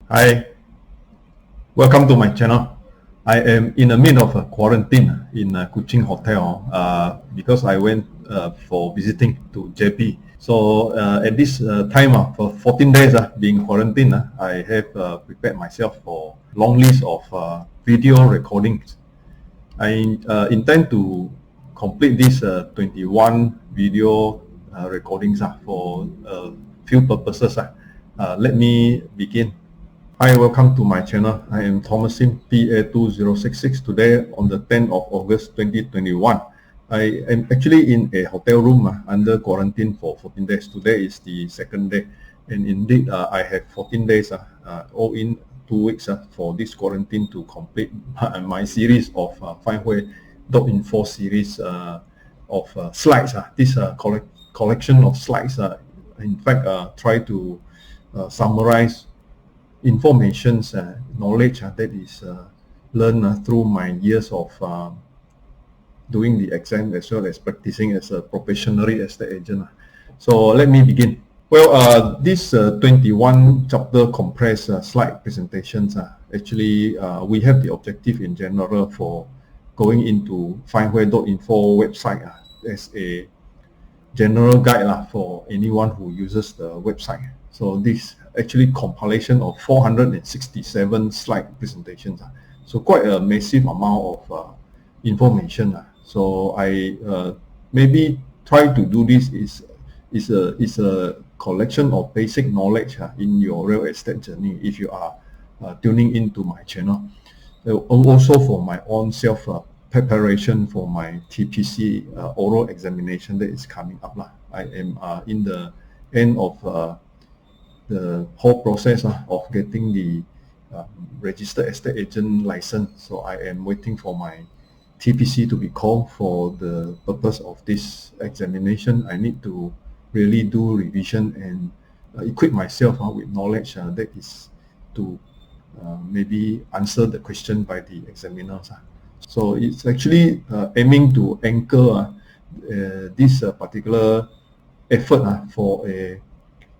Hi, welcome to my channel. I am in the middle of a quarantine in a Kuching hotel because I went for visiting to JP. So at this time for 14 days being quarantined, I have prepared myself for long list of video recordings. I intend to complete this 21 video recordings for a few purposes. Let me begin. Hi, welcome to my channel. I am Thomas Sim, PA2066. Today on the 10th of August 2021. I am actually in a hotel room under quarantine for 14 days. Today is the second day, and indeed I have 14 days, all in 2 weeks for this quarantine to complete my series of findWHERE.info series of slides. This collection of slides, in fact, try to summarize information, knowledge that is learned through my years of doing the exam as well as practicing as a professional real estate agent. So let me begin. Well, this 21 chapter compressed slide presentations, actually we have the objective in general for going into findWHERE.info website as a general guide for anyone who uses the website. So this actually compilation of 467 slide presentations. So quite a massive amount of information. So I maybe try to do this is a collection of basic knowledge in your real estate journey if you are tuning into my channel. Also for my own self preparation for my TPC oral examination that is coming up. I am in the end of the whole process of getting the registered estate agent license. So I am waiting for my TPC to be called for the purpose of this examination. I need to really do revision and equip myself with knowledge that is to maybe answer the question by the examiners. So it's actually aiming to anchor this particular effort for a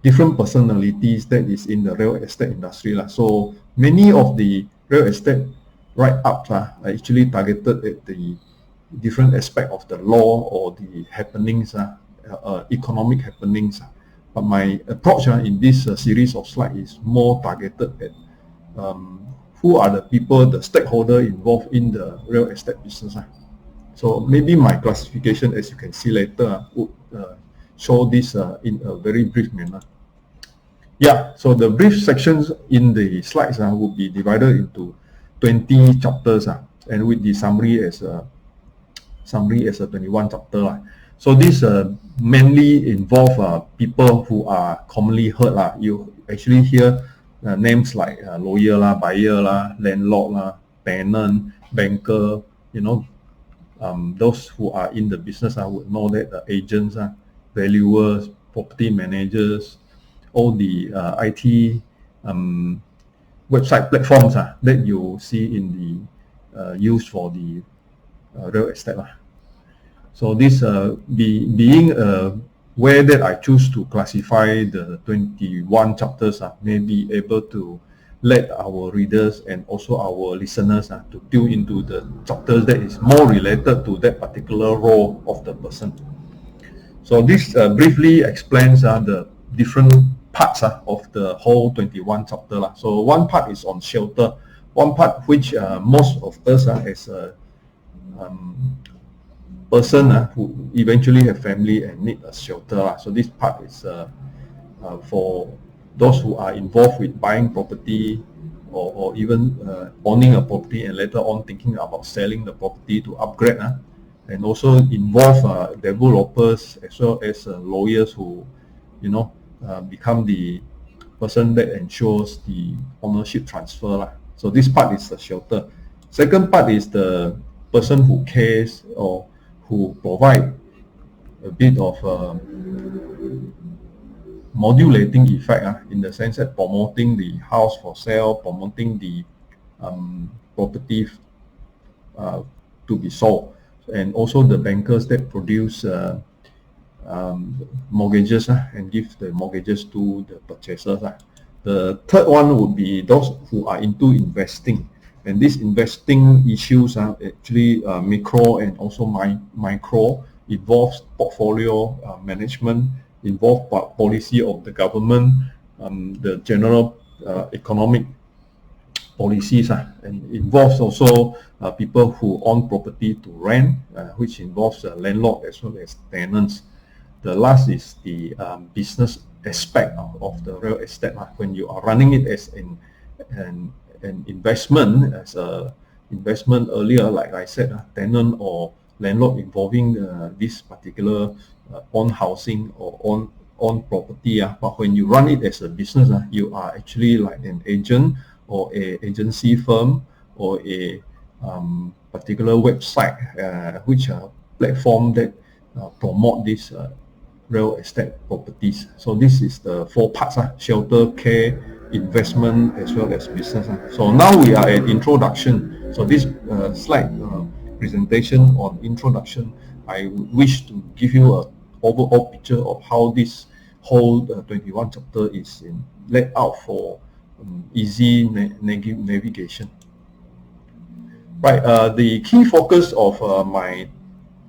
different personalities that is in the real estate industry. So many of the real estate write-ups are actually targeted at the different aspect of the law or the happenings, economic happenings. But my approach in this series of slides is more targeted at who are the people, the stakeholder involved in the real estate business. So maybe my classification, as you can see later, would show this in a very brief manner. Yeah, so the brief sections in the slides will be divided into 20 chapters, and with the summary as a 21 chapter. So this mainly involve people who are commonly heard. You actually hear names like lawyer, buyer, landlord, tenant, banker. Those who are in the business would know that agents, valuers, property managers, all the IT website platforms that you see in the used for the real estate. So this being where that I choose to classify the 21 chapters may be able to let our readers and also our listeners to tune into the chapters that is more related to that particular role of the person. So this briefly explains the different parts of the whole 21 chapter. So one part is on shelter, one part which most of us as a person who eventually have family and need a shelter. So this part is for those who are involved with buying property or even owning a property and later on thinking about selling the property to upgrade, and also involve developers as well as lawyers who become the person that ensures the ownership transfer. So this part is the shelter. Second part is the person who cares or who provide a bit of modulating effect in the sense that promoting the house for sale, promoting the property to be sold, and also the bankers that produce mortgages and give the mortgages to the purchasers. The third one would be those who are into investing. And these investing issues are actually macro and also micro, involves portfolio management, involve policy of the government, the general economic policies, and involves also people who own property to rent, which involves landlord as well as tenants. The last is the business aspect of the real estate. When you are running it as an investment, as a investment earlier, like I said, tenant or landlord involving this particular own housing or own property. But when you run it as a business, you are actually like an agent or a agency firm or a particular website, which platform that promote this real estate properties. So this is the four parts: shelter, care, investment, as well as business. So now we are at introduction. So this slide presentation on introduction, I wish to give you an overall picture of how this whole 21 chapter is laid out for easy navigation. Right, the key focus of my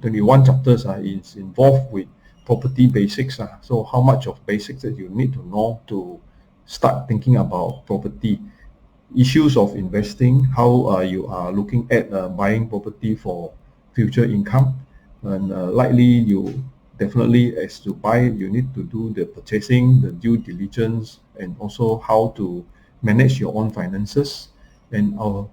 21 chapters is involved with property basics. So how much of basics that you need to know to start thinking about property, issues of investing, how you are looking at buying property for future income, and likely you definitely, as to buy, you need to do the purchasing, the due diligence, and also how to manage your own finances. And of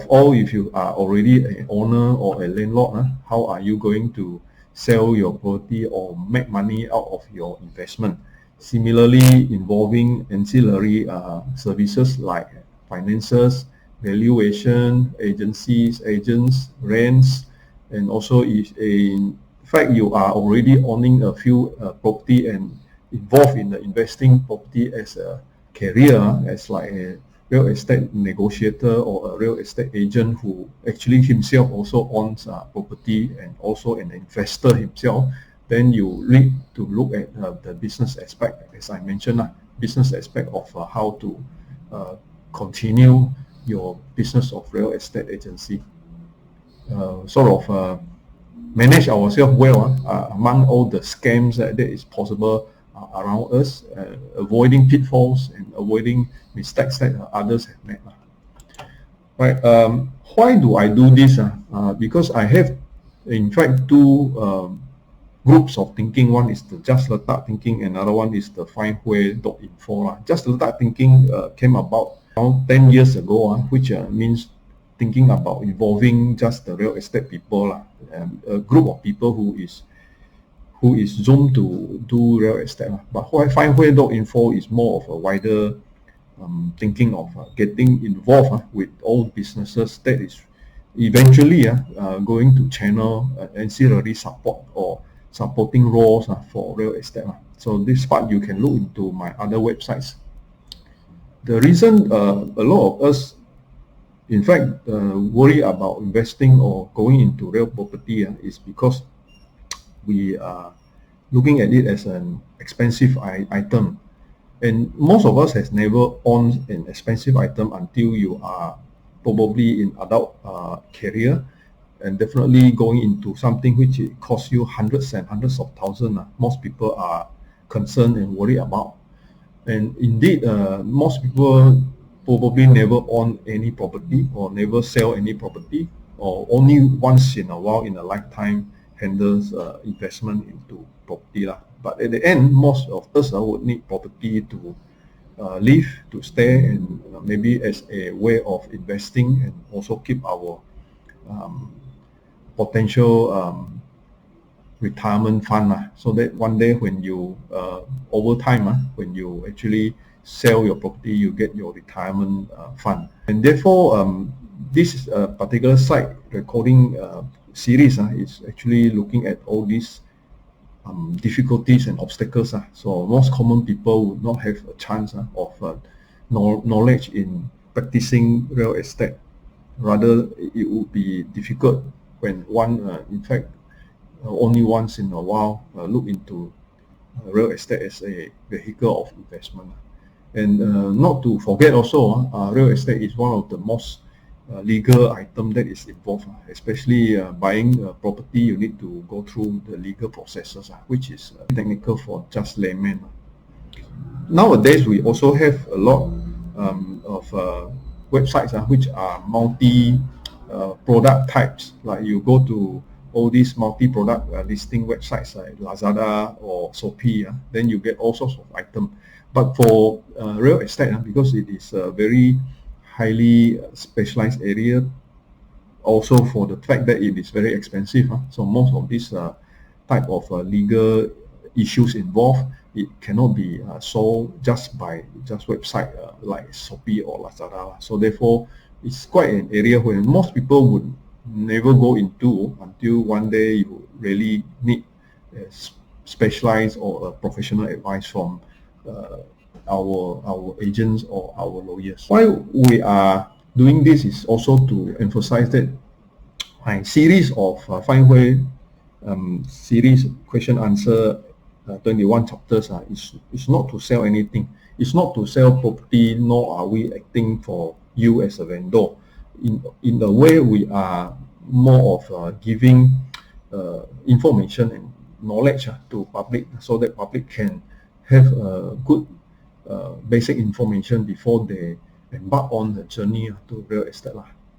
all, if you are already an owner or a landlord, how are you going to sell your property or make money out of your investment? Similarly, involving ancillary services like finances, valuation, agencies, agents, rents, and also if in fact you are already owning a few property and involved in the investing property as a career, as like a real estate negotiator or a real estate agent who actually himself also owns property and also an investor himself, then you need to look at the business aspect, as I mentioned, business aspect of how to continue your business of real estate agency. Sort of manage ourselves well among all the scams that is possible around us, avoiding pitfalls and avoiding mistakes that others have made. Right? Why do I do this? Because I have, in fact, two groups of thinking. One is the just letak thinking, another one is the findWHERE.info. Just letak thinking came about around 10 years ago, which means thinking about involving just the real estate people, a group of people who is zoomed to do real estate. But why findWHERE.info is more of a wider thinking of getting involved with all businesses that is eventually going to channel ancillary support or supporting roles for real estate. So this part you can look into my other websites. The reason a lot of us, in fact, worry about investing or going into real property is because we are looking at it as an expensive item. And most of us has never owned an expensive item until you are probably in adult career, and definitely going into something which it costs you hundreds and hundreds of thousands. Most people are concerned and worried about. And indeed, most people probably never own any property or never sell any property, or only once in a while in a lifetime handles investment into property. But at the end, most of us would need property to live, to stay, and maybe as a way of investing and also keep our potential retirement fund, so that one day when you over time when you actually sell your property, you get your retirement fund. And therefore this particular site recording series is actually looking at all these difficulties and obstacles. So most common people would not have a chance of knowledge in practicing real estate. Rather, it would be difficult when one in fact only once in a while look into real estate as a vehicle of investment. And not to forget also, real estate is one of the most legal item that is involved, especially buying a property. You need to go through the legal processes, which is technical for just laymen. Nowadays, we also have a lot of websites which are multi product types. Like you go to all these multi-product listing websites like Lazada or Shopee, then you get all sorts of items. But for real estate, because it is a very highly specialized area, also for the fact that it is very expensive, so most of these type of legal issues involved, it cannot be solved just by website like Shopee or Lazada. So therefore, it's quite an area where most people would never go into until one day you really need specialized or a professional advice from our agents or our lawyers. Why we are doing this is also to emphasize that my series of findWHERE series question answer 21 chapters is not to sell anything. It's not to sell property, nor are we acting for you as a vendor. In a way, we are more of giving information and knowledge to public, so that public can have good basic information before they embark on the journey to real estate.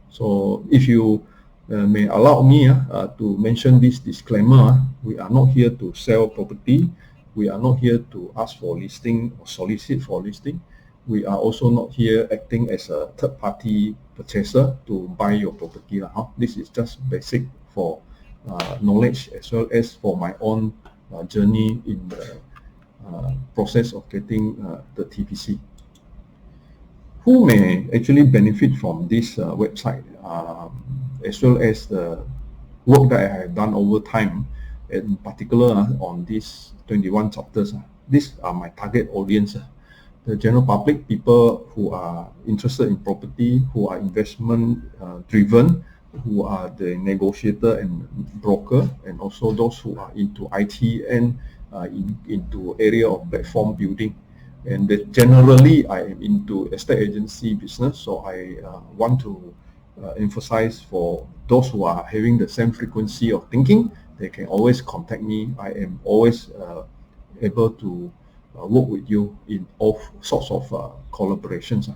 So if you may allow me to mention this disclaimer, we are not here to sell property. We are not here to ask for listing or solicit for listing. We are also not here acting as a third-party purchaser to buy your property. This is just basic for knowledge, as well as for my own journey in the process of getting the TPC. Who may actually benefit from this website, as well as the work that I have done over time, in particular on these 21 chapters? These are my target audience. The general public, people who are interested in property, who are investment driven, who are the negotiator and broker, and also those who are into IT and into area of platform building. And that generally I am into estate agency business, so I want to emphasize for those who are having the same frequency of thinking, they can always contact me. I am always able to work with you in all sorts of collaborations.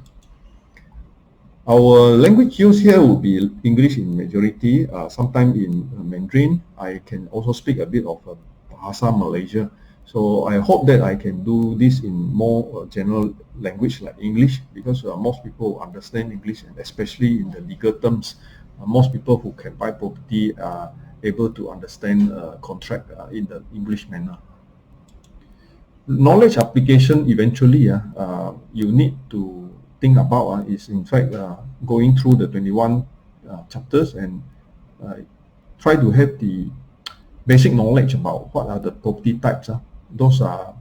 Our language used here will be English in majority, sometimes in Mandarin. I can also speak a bit of Bahasa Malaysia. So I hope that I can do this in more general language like English, because most people understand English, and especially in the legal terms, most people who can buy property are able to understand contract in the English manner. Knowledge application eventually you need to think about is in fact going through the 21 chapters and try to have the basic knowledge about what are the property types. Those are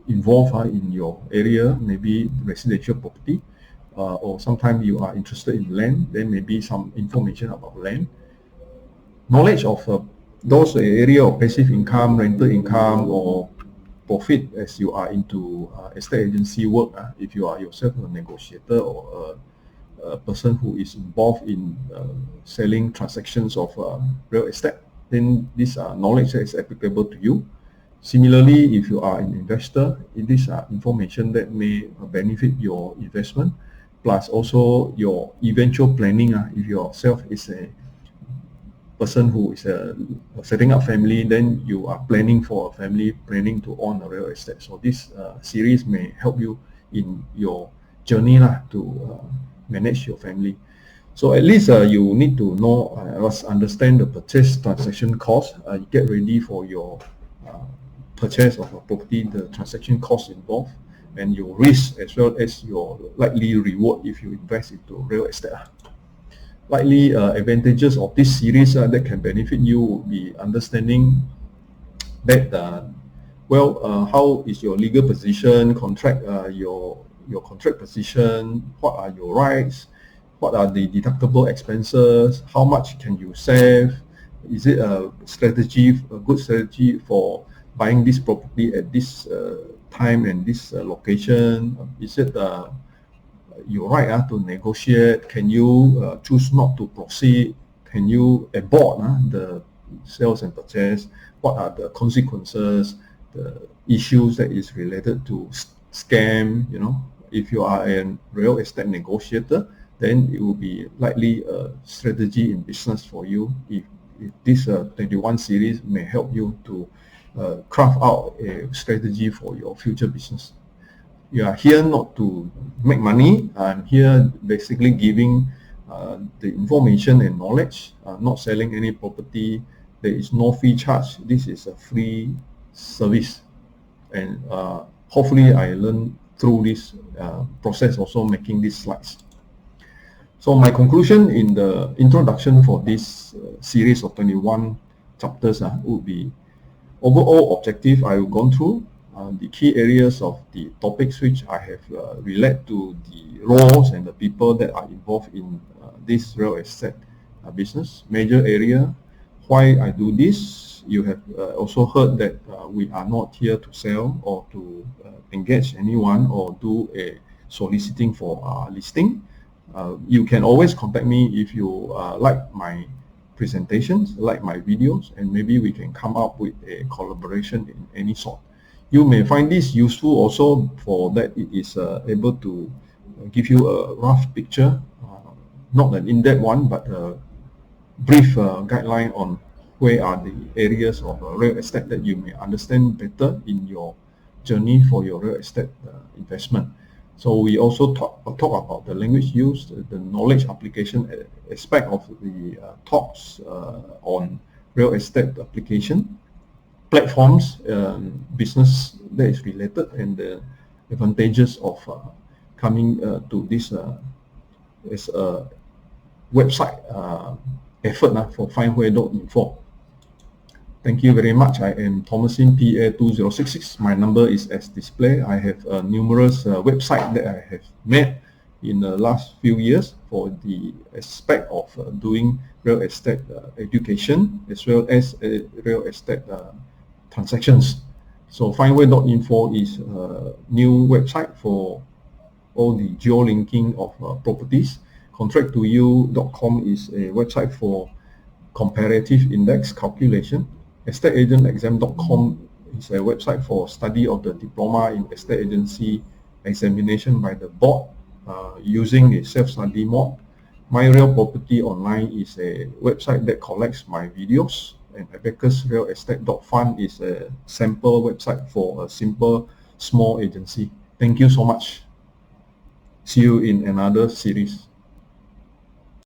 involved in your area, maybe residential property, or sometimes you are interested in land, then maybe some information about land. Knowledge of those area of passive income, rental income, or profit as you are into estate agency work. If you are yourself a negotiator or a person who is involved in selling transactions of real estate, then this knowledge is applicable to you. Similarly, if you are an investor, these are information that may benefit your investment, plus also your eventual planning. If yourself is a person who is setting up family, then you are planning for a family, planning to own a real estate. So this series may help you in your journey to manage your family. So at least you need to know, understand the purchase transaction cost. Get ready for your purchase of a property, the transaction cost involved, and your risk, as well as your likely reward if you invest into real estate. Likely advantages of this series that can benefit you would be understanding that how is your legal position, contract, your contract position, what are your rights, what are the deductible expenses, how much can you save, is it a good strategy for buying this property at this time and this location? Is it your right to negotiate? Can you choose not to proceed? Can you abort the sales and purchase? What are the consequences, the issues that is related to scam? If you are a real estate negotiator, then it will be likely a strategy in business for you. If this 21 series may help you to craft out a strategy for your future business. You are here not to make money. I'm here basically giving the information and knowledge, not selling any property. There is no fee charge. This is a free service, and hopefully I learned through this process also making these slides. So my conclusion in the introduction for this series of 21 chapters would be overall objective I have gone through, the key areas of the topics which I have related to the roles and the people that are involved in this real estate business, major area, why I do this. You have also heard that we are not here to sell or to engage anyone or do a soliciting for listing. You can always contact me if you like my presentations, like my videos, and maybe we can come up with a collaboration in any sort. You may find this useful also, for that it is able to give you a rough picture, not an in-depth one, but a brief guideline on where are the areas of real estate that you may understand better in your journey for your real estate investment. So we also talk about the language used, the knowledge application aspect of the talks on real estate application, platforms, business that is related, and the advantages of coming to this as a website effort for findWHERE.info. Thank you very much. I am Thomasin PA2066. My number is as displayed. I have numerous websites that I have made in the last few years for the aspect of doing real estate education as well as real estate transactions. So findWHERE.info is a new website for all the geo-linking of properties. Contract2you.com is a website for comparative index calculation. EstateAgentExam.com is a website for study of the diploma in estate agency examination by the board using a self-study mode. My Real Property Online is a website that collects my videos, and abacusrealestate.fund is a sample website for a simple small agency. Thank you so much. See you in another series.